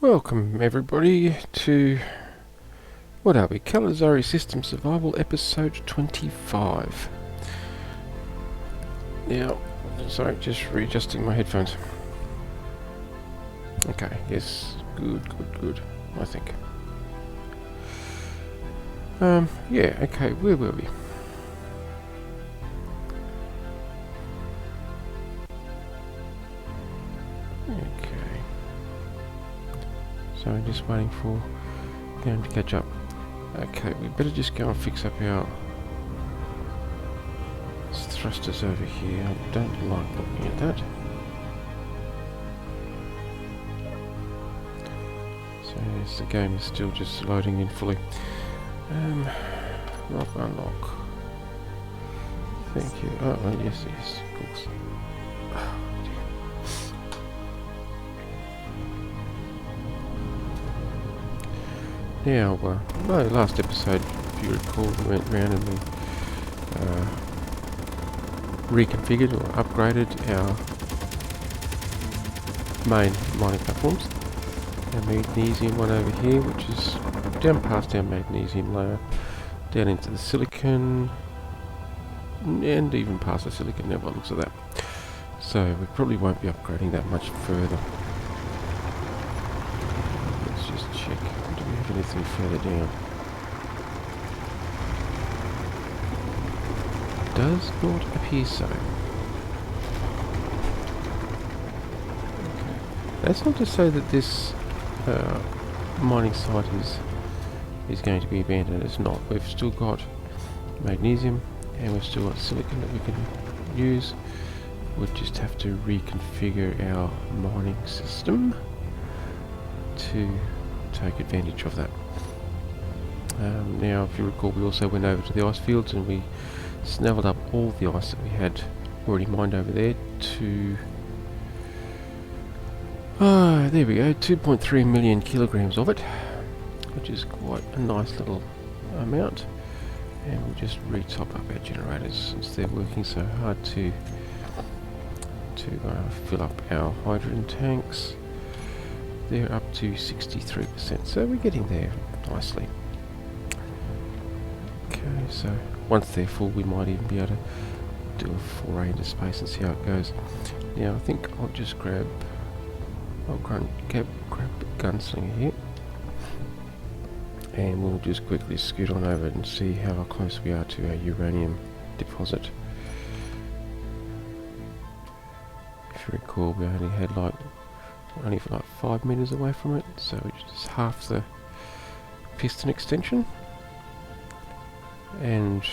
Welcome everybody to, what are we, Calizari System Survival episode 25. Now, sorry, just readjusting my headphones. Okay, yes, good, I think. Yeah, okay, where were we? Okay. So I'm just waiting for them to catch up. Okay, we better just go and fix up our thrusters over here. I don't like looking at that. So yes, the game is still just loading in fully. Unlock. Thank you. Oh, yes, of course. Now, no, last episode, if you recall, we went around and we reconfigured or upgraded our main mining platforms. Our magnesium one over here, which is down past our magnesium layer, down into the silicon, and even past the silicon now by the looks of that. So we probably won't be upgrading that much further. Let's just check. Do we have anything further down? Does not appear so. Okay. That's not to say that this mining site is going to be abandoned. It's not. We've still got magnesium and we've still got silicon that we can use. We'll just have to reconfigure our mining system to take advantage of that. Now, if you recall, we also went over to the ice fields and we snavelled up all the ice that we had already mined over there to there we go, 2.3 million kilograms of it, which is quite a nice little amount. And we'll just re-top up our generators since they're working so hard to fill up our hydrogen tanks. They're up to 63%, so we're getting there nicely. Okay, so once they're full, we might even be able to do a foray into space and see how it goes. Now, I think I'll just grab Gunslinger here, and we'll just quickly scoot on over and see how close we are to our uranium deposit. If you recall, we only had only 5 meters away from it, so it's just half the piston extension, and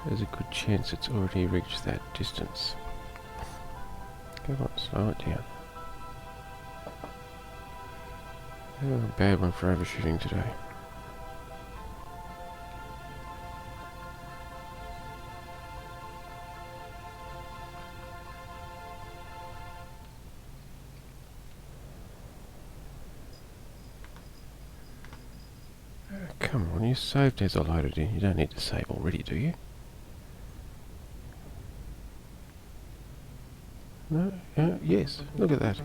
there's a good chance it's already reached that distance. Go on, slow it down. Oh, a bad one for overshooting today. Come on, you saved as I loaded in. You don't need to save already, do you? No? Yes, look at that.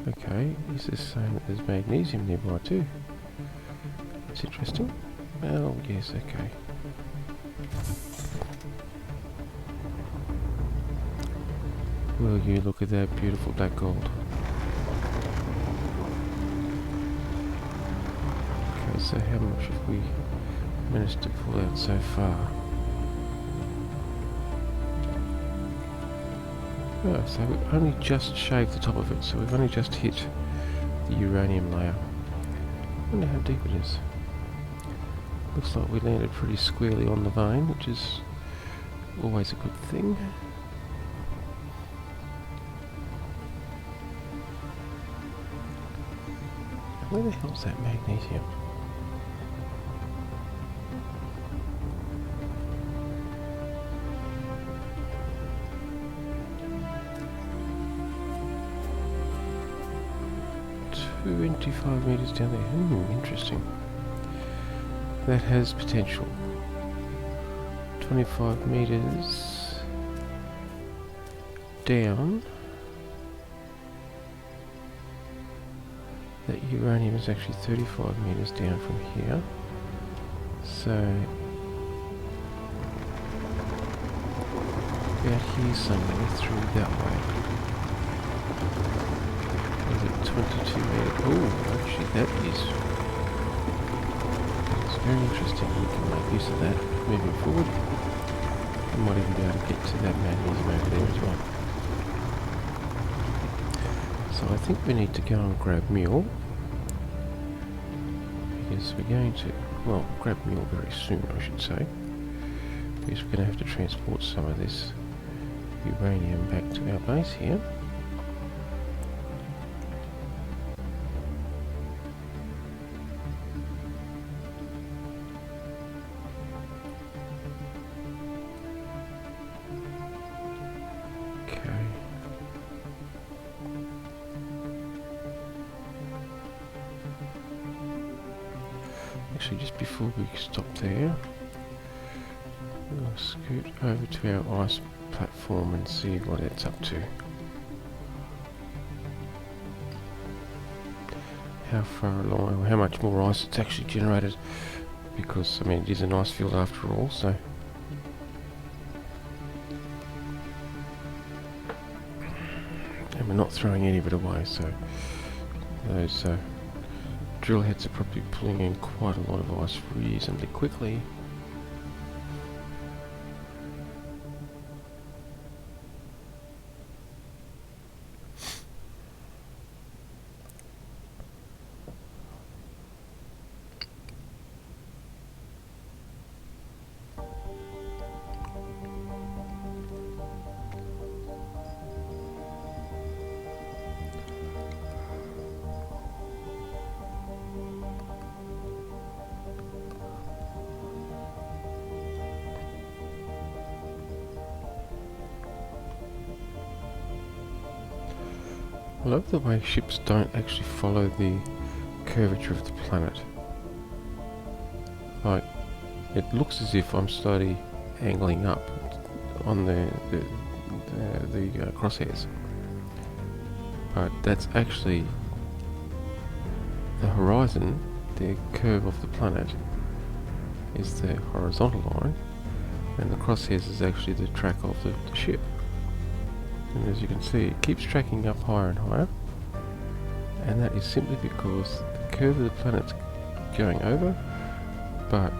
Okay, is this saying that there's magnesium nearby too? That's interesting. Oh, yes, okay. Will you look at that beautiful black gold? Okay, so how much have we managed to pull out so far? Oh, so we've only just shaved the top of it, so we've only just hit the uranium layer. I wonder how deep it is. Looks like we landed pretty squarely on the vein, which is always a good thing. Where the hell's that magnesium? $25 meters down there. Interesting. That has potential 25 meters down, that uranium is actually 35 meters down from here. So about here somewhere through that way. Is it 22 meters? Oh, actually that is very interesting. We can make use of that moving forward. We might even be able to get to that magnesium over there as well. So I think we need to go and grab mule, because we're going to, well, grab mule very soon I should say, because we're going to have to transport some of this uranium back to our base here. Actually, just before we stop there, we'll scoot over to our ice platform and see what it's up to. How far along, or how much more ice it's actually generated, because, I mean, it is an ice field after all, so. And we're not throwing any of it away, so those drill heads are probably pulling in quite a lot of ice reasonably quickly. I love the way ships don't actually follow the curvature of the planet. Like, it looks as if I'm slowly angling up on the crosshairs, but that's actually the horizon. The curve of the planet is the horizontal line, and the crosshairs is actually the track of the ship. And as you can see, it keeps tracking up higher and higher, and that is simply because the curve of the planet's going over, but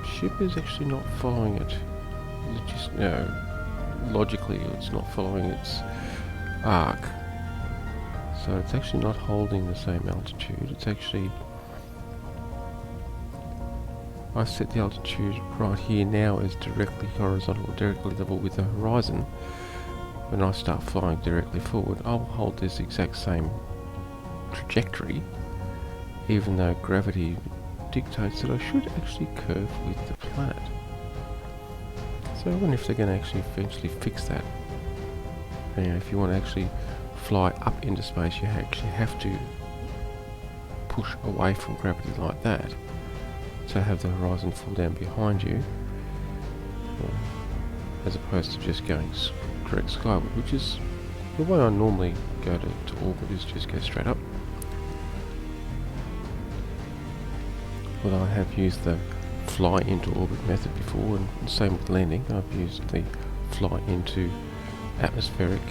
ship is actually not following it. Just, logically, it's not following its arc, so it's actually not holding the same altitude. It's actually, I set the altitude right here now as directly horizontal, directly level with the horizon. When I start flying directly forward, I'll hold this exact same trajectory, even though gravity dictates that I should actually curve with the planet. So I wonder if they're going to actually eventually fix that. And, if you want to actually fly up into space, you actually have to push away from gravity like that, so have the horizon fall down behind you, as opposed to just going direct skyward, which is the way I normally go to orbit, is just go straight up. Although I have used the fly into orbit method before, and same with landing, I've used the fly into atmospheric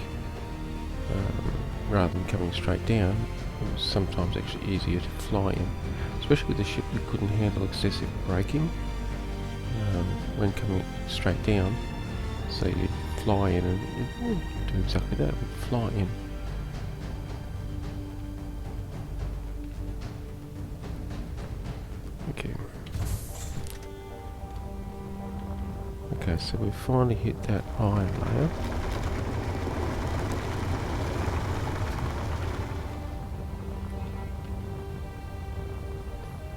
rather than coming straight down. It was sometimes actually easier to fly in, especially with a ship that couldn't handle excessive braking when coming straight down. So you'd fly in, and it would do exactly that, it would fly in. Okay. Okay, so we've finally hit that iron layer.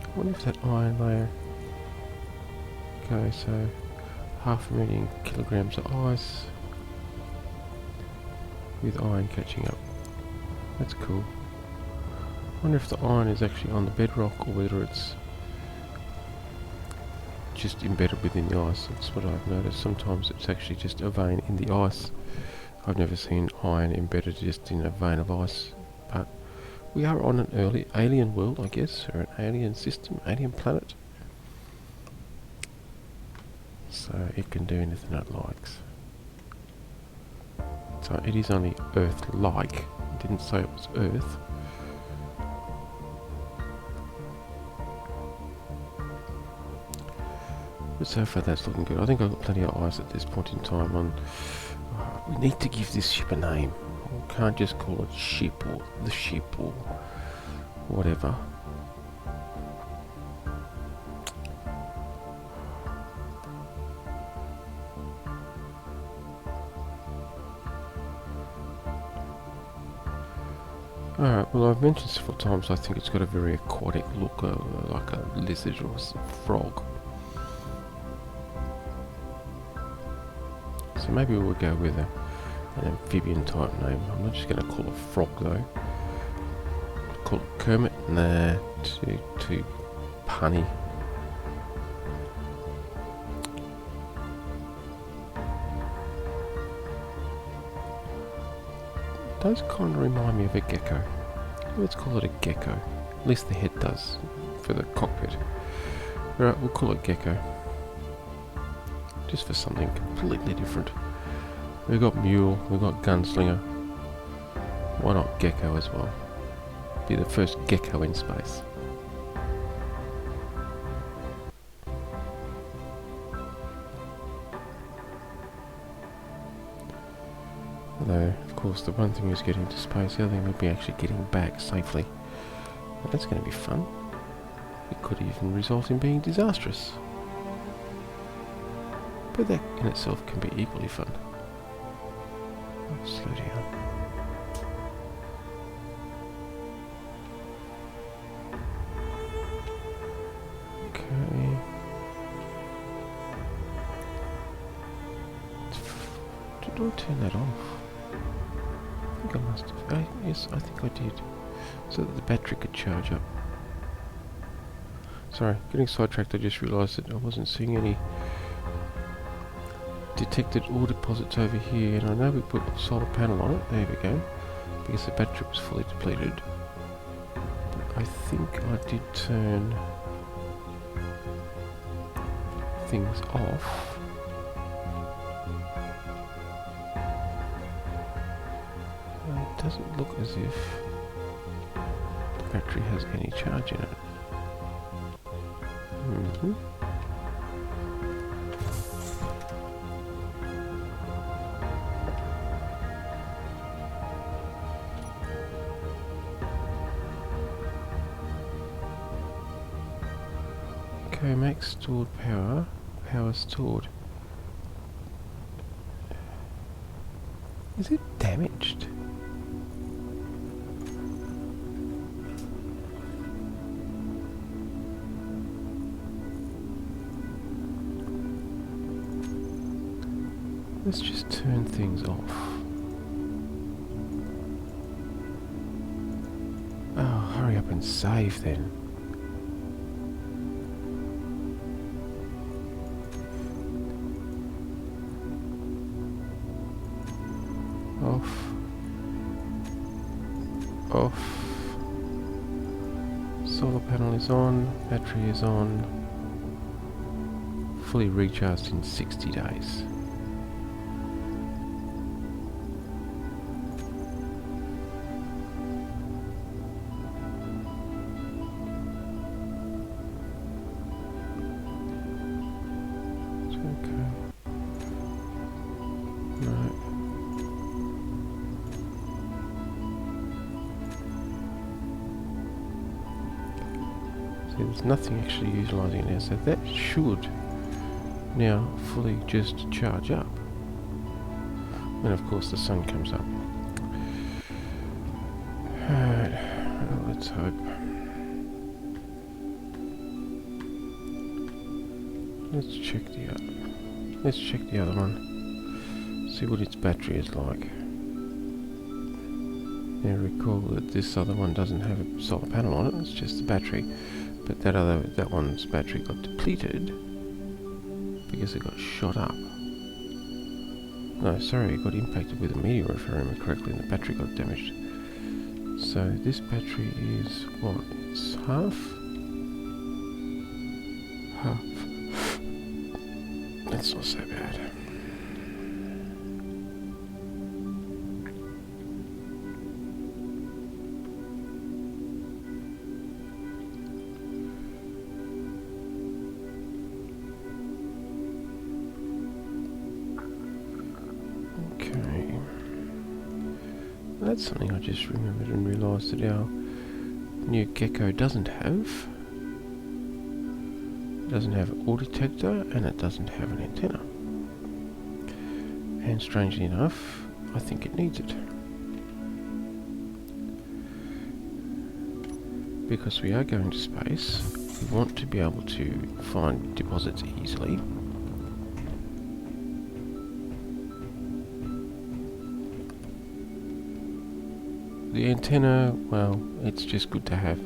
I wonder if that iron layer... Okay, so 500,000 kilograms of ice with iron catching up. That's cool. I wonder if the iron is actually on the bedrock, or whether it's just embedded within the ice. That's what I've noticed. Sometimes it's actually just a vein in the ice. I've never seen iron embedded just in a vein of ice. But we are on an early alien world, I guess, or an alien system, alien planet. So it can do anything it likes. So it is only Earth-like. It didn't say it was Earth. But so far that's looking good. I think I've got plenty of ice at this point in time. We need to give this ship a name. We can't just call it ship or the ship or whatever. Alright, well I've mentioned several times I think it's got a very aquatic look, like a lizard or a frog. So maybe we'll go with an amphibian type name. I'm not just going to call it frog though. Call it Kermit? Nah, too punny. Does kind of remind me of a gecko. Let's call it a gecko. At least the head does for the cockpit. Alright, we'll call it gecko. Just for something completely different. We've got mule, we've got gunslinger. Why not gecko as well? Be the first gecko in space. Although, of course, the one thing is getting to space, the other thing would be actually getting back safely. Well, that's going to be fun. It could even result in being disastrous. But that in itself can be equally fun. Oh, slow down. Okay. Did I turn that off? I think I must have. Yes, I think I did. So that the battery could charge up. Sorry, getting sidetracked. I just realised that I wasn't seeing any detected ore deposits over here, and I know we put a solar panel on it. There we go. Because the battery was fully depleted. But I think I did turn things off. And it doesn't look as if the battery has any charge in it. Okay, max stored power. Power stored. Is it damaged? Let's just turn things off. Oh, hurry up and save then. Off. Off. Solar panel is on, battery is on. Fully recharged in 60 days. There's nothing actually utilising it now, so that should now fully just charge up. And of course the sun comes up. Alright, well, let's hope. Let's check the other one. See what its battery is like. Now recall that this other one doesn't have a solar panel on it, it's just the battery. But that one's battery got depleted because it got shot up. No, sorry, it got impacted with a meteor, if I remember correctly, and the battery got damaged. So this battery is what? It's half? Half. That's not so bad. Okay. That's something I just remembered and realised that our new Gecko doesn't have. It doesn't have an audio detector and it doesn't have an antenna. And strangely enough, I think it needs it. Because we are going to space, we want to be able to find deposits easily. The antenna, well, it's just good to have.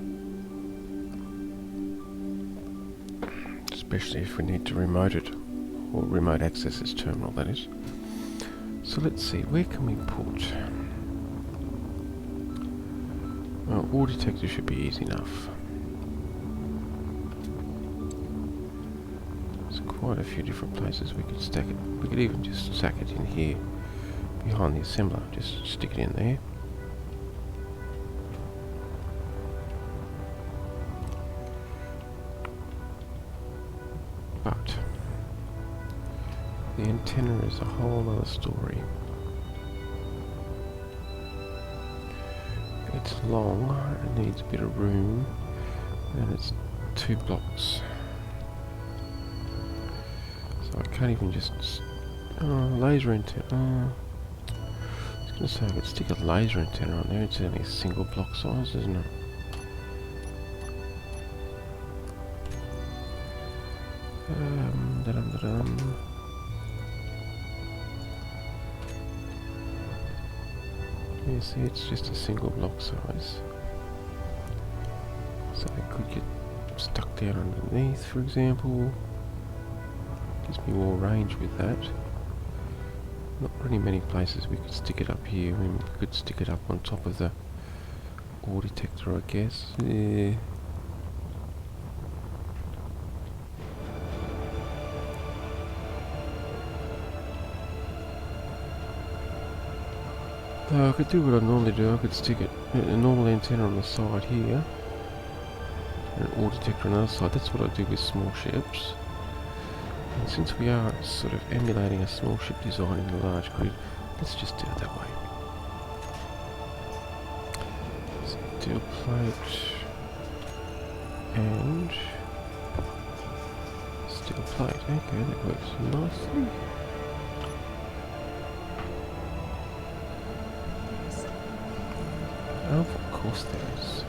Especially if we need to remote it, or remote access its terminal, that is. So let's see, where can we put? Well, audio detector should be easy enough. There's quite a few different places we could stack it. We could even just stack it in here, behind the assembler, just stick it in there. But the antenna is a whole other story. It's long, it needs a bit of room, and it's 2 blocks. So I can't even just... laser antenna... I was going to say I could stick a laser antenna on there, it's only a single block size, isn't it? You see, it's just a single block size. So it could get stuck down underneath, for example. Gives me more range with that. Not really many places we could stick it up here. I mean, we could stick it up on top of the ore detector, I guess. Yeah. I could do what I normally do. I could stick it a normal antenna on the side here, and an ore detector on the other side. That's what I do with small ships. And since we are sort of emulating a small ship design in a large grid, let's just do it that way. Steel plate and steel plate. Okay, that works nicely. Oh, of course there is.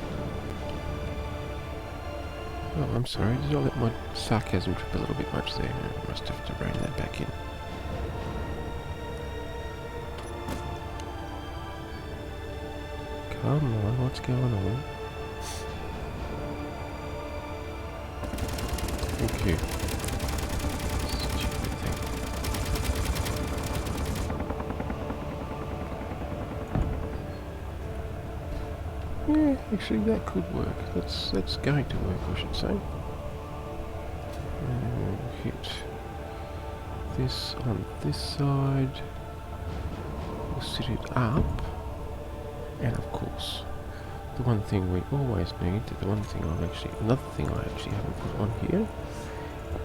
Oh, I'm sorry, did I let my sarcasm trip a little bit much there? I must have to rein that back in. Come on, what's going on? Thank you. Stupid thing. Yeah, actually that could work. That's going to work, I should say. Hit this on this side. We'll sit it up. And of course, the one thing we always need, another thing I actually haven't put on here,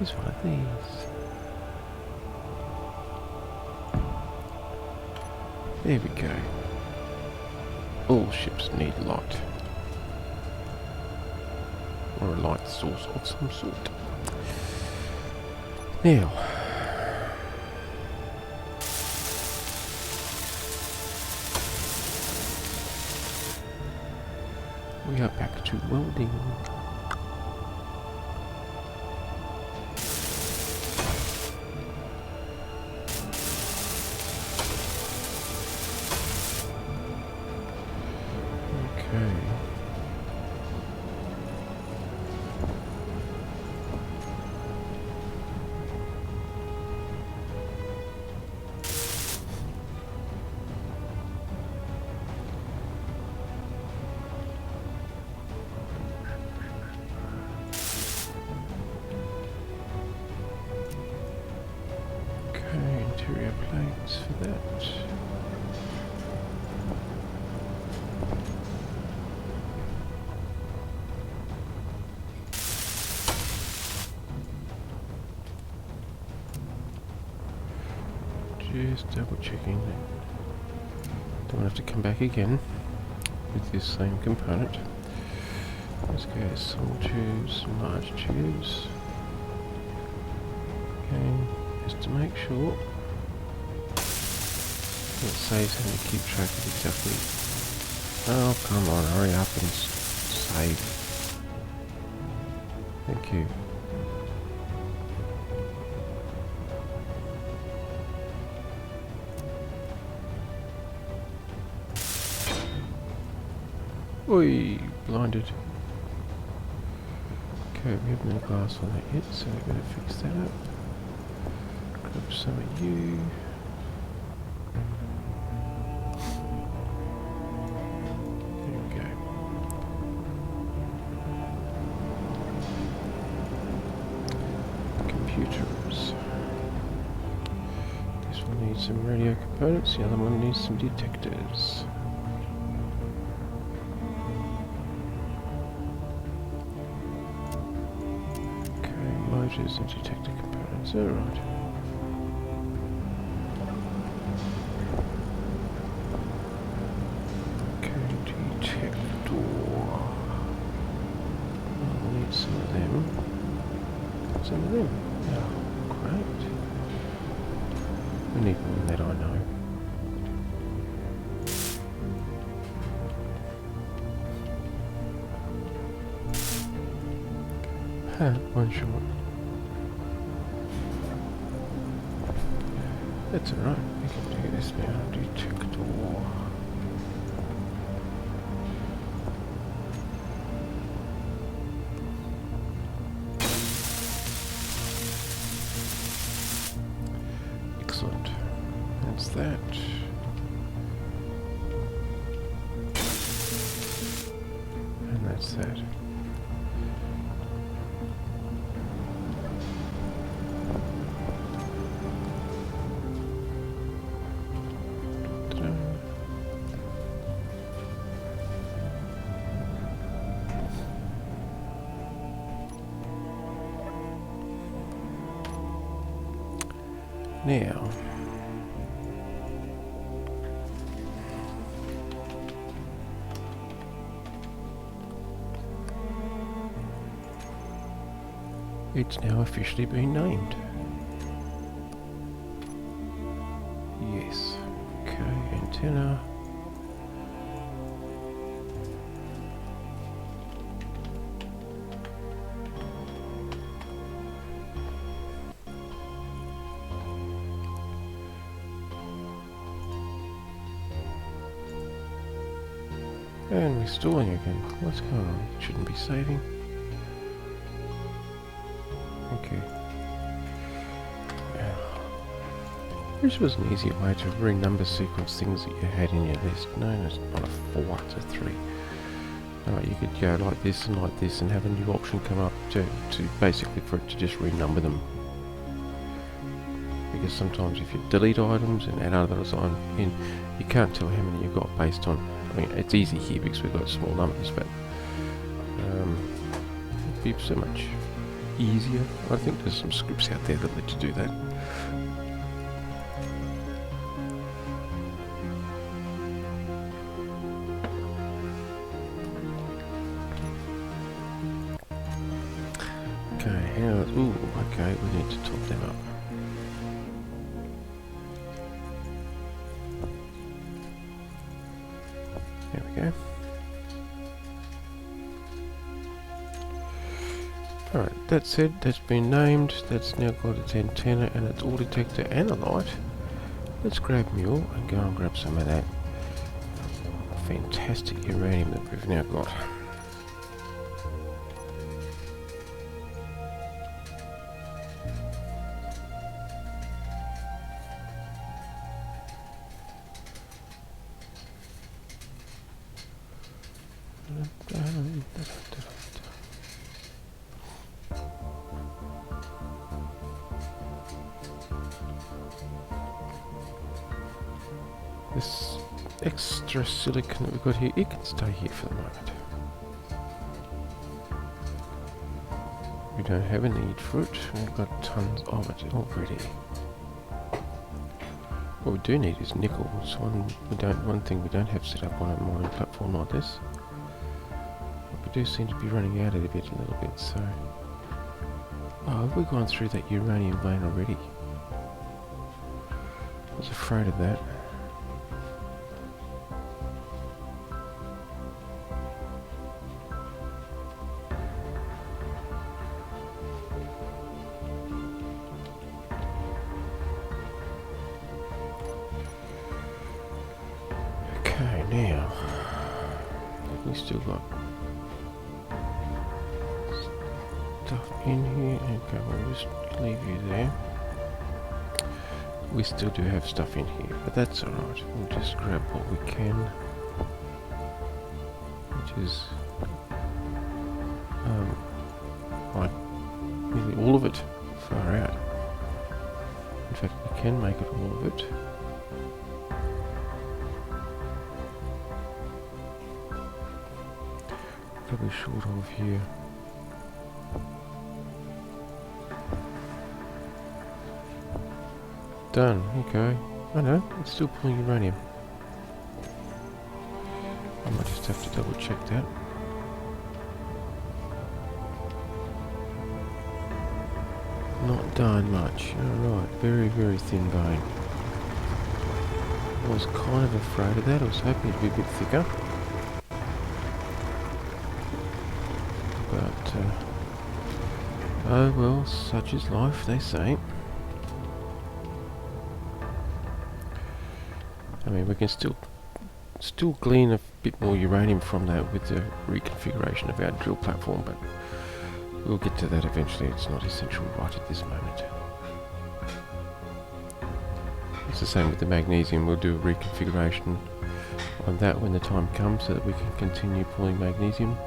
is one of these. There we go. All ships need light. Or a light source of some sort. Now, we are back to welding. Okay. interior plates for that. Just double checking that don't have to come back again with this same component. Let's go small tubes, large tubes. Okay, just to make sure it saves having to keep track of exactly. Oh, come on, hurry up and save. Thank you. Oi, blinded. Okay, we have no glass on that yet, so we're going to fix that up. Grab some of you. There we go. Computers. This one needs some radio components, the other one needs some detectors. Motors and detector components, alright. Okay, detector. We'll need some of them. Some of them. Oh, great. We need more than that, I know. One short. That's alright, we can do this now. Detector. Excellent. That's that. And that's that. Now, it's now officially been named. Yes. Okay, antenna. And restoring again. What's going on? Shouldn't be saving. Okay. This was an easier way to renumber sequence things that you had in your list. No, it's not a 4, it's a 3. Alright, you could go like this and have a new option come up to basically for it to just renumber them. Because sometimes if you delete items and add others on in, you can't tell how many you've got based on. I mean, it's easy here because we've got small numbers, but it'd be so much easier. I think there's some scripts out there that let you do that. Okay, ooh, okay, we need to top them up. There we go. Alright, that said, that's been named, that's now got its antenna and its all detector and a light. Let's grab Mule and go and grab some of that fantastic uranium that we've now got. This extra silicon that we've got here, it can stay here for the moment. We don't have a need for it. We've got tons of it already. What we do need is nickel. It's one thing we don't have set up on a mining platform like this. But we do seem to be running out of it a little bit. So, oh, have we gone through that uranium vein already? I was afraid of that. Okay, now we still got stuff in here. Okay, we'll just leave you there. We still do have stuff in here, but that's alright. We'll just grab what we can, which is like nearly all of it. Far out. In fact, we can make it all of it. Probably short of here. Done. Okay. I know, it's still pulling uranium. I might just have to double check that. Not done much. Alright, very, very thin vein. I was kind of afraid of that. I was hoping it'd be a bit thicker. But, oh well, such is life, they say. I mean, we can still glean a bit more uranium from that with the reconfiguration of our drill platform, but we'll get to that eventually. It's not essential right at this moment. It's the same with the magnesium. We'll do a reconfiguration on that when the time comes so that we can continue pulling magnesium.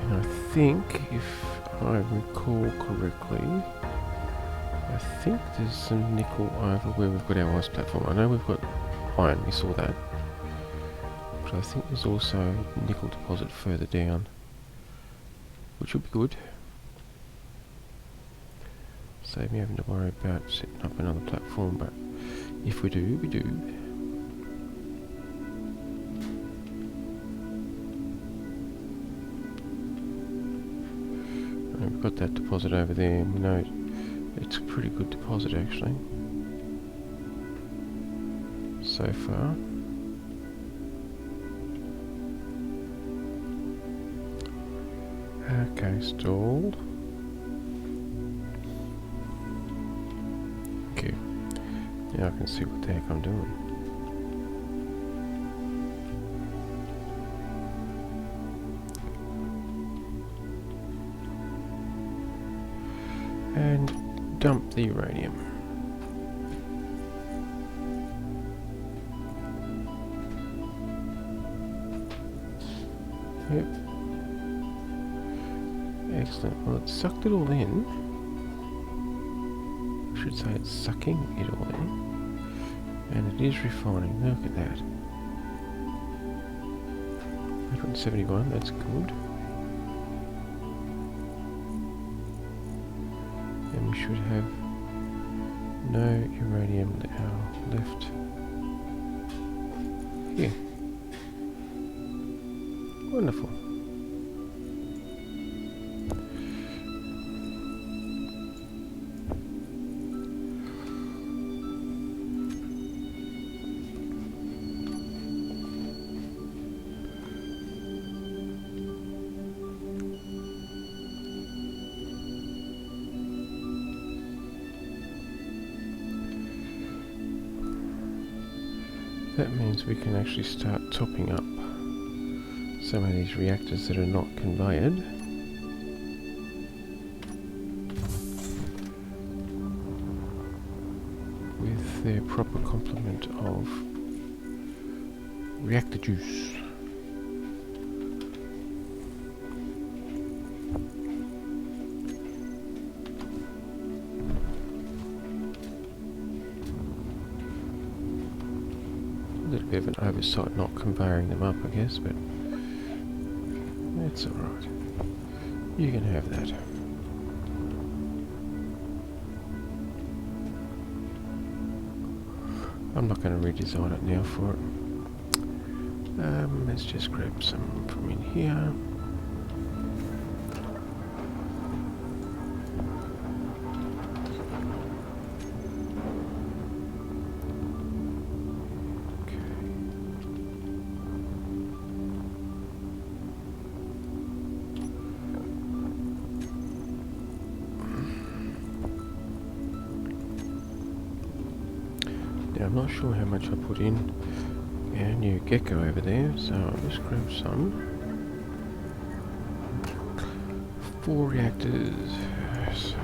I think, if I recall correctly, I think there's some nickel over where we've got our ice platform. I know we've got iron, we saw that. But I think there's also a nickel deposit further down, which would be good. Save me having to worry about setting up another platform, but if we do, we do. We've got that deposit over there, and we know it's a pretty good deposit actually, so far. Okay, stalled. Okay, now I can see what the heck I'm doing. And dump the uranium. Yep. Excellent. Well, it sucked it all in. I should say it's sucking it all in. And it is refining. Look at that. 171, that's good. And we should have no uranium now left here. Wonderful. That means we can actually start topping up some of these reactors that are not conveyed. With their proper complement of reactor juice. little bit of an oversight not conveying them up, I guess, but it's alright. You can have that. I'm not going to redesign it now for it. Let's just grab some from in here. Now I'm not sure how much I put in our new gecko over there, so I'll just grab some. 4 reactors, so